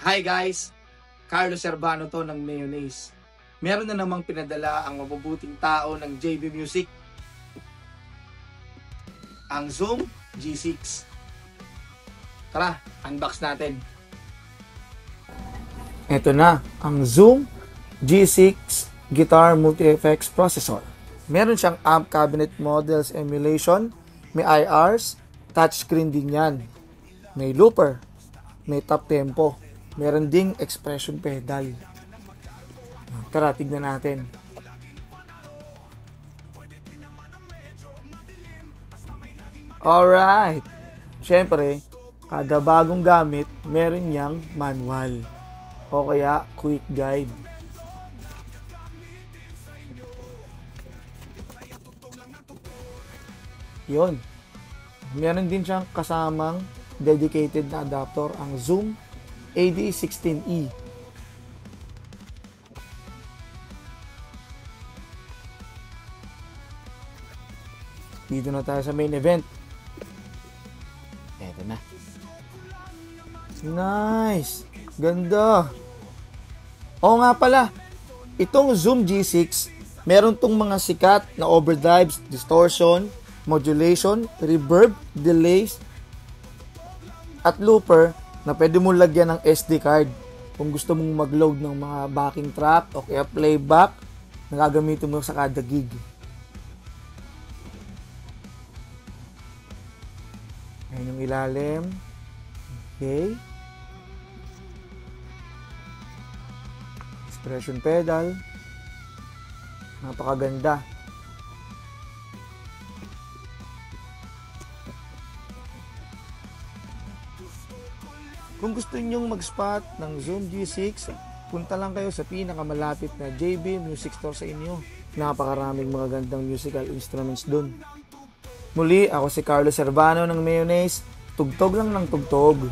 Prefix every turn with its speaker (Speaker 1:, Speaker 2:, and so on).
Speaker 1: Hi guys! Carlos Servano to ng Mayonnaise. Meron na namang pinadala ang mabubuting tao ng JB Music, ang Zoom G6. Tara, unbox natin. Ito na, ang Zoom G6 Guitar Multi-Effects Processor. Meron siyang amp cabinet models emulation, may IRs, touchscreen din yan. May looper, may top tempo, meron ding expression pedal. Tara, tignan natin. Alright! Siyempre, kada bagong gamit, meron niyang manual o kaya quick guide. Yun. Meron din siyang kasamang dedicated na adapter, ang Zoom AD16E. Dito na tayo sa main event. Eto na. Nice! Ganda! Oo nga pala, itong Zoom G6, meron tong mga sikat na overdrives, distortion, modulation, reverb, delays, at looper na pwede mo lagyan ng SD card kung gusto mong mag-load ng mga backing track o kaya playback na gagamitin mo sa kada gig. Ayan yung ilalim. Okay. Expression pedal. Napakaganda. Kung gusto nyong mag-spot ng Zoom G6, punta lang kayo sa pinakamalapit na JB Music Store sa inyo. Napakaraming mga gandang musical instruments dun. Muli, ako si Carlos Servano ng Mayonnaise. Tugtog lang ng tugtog.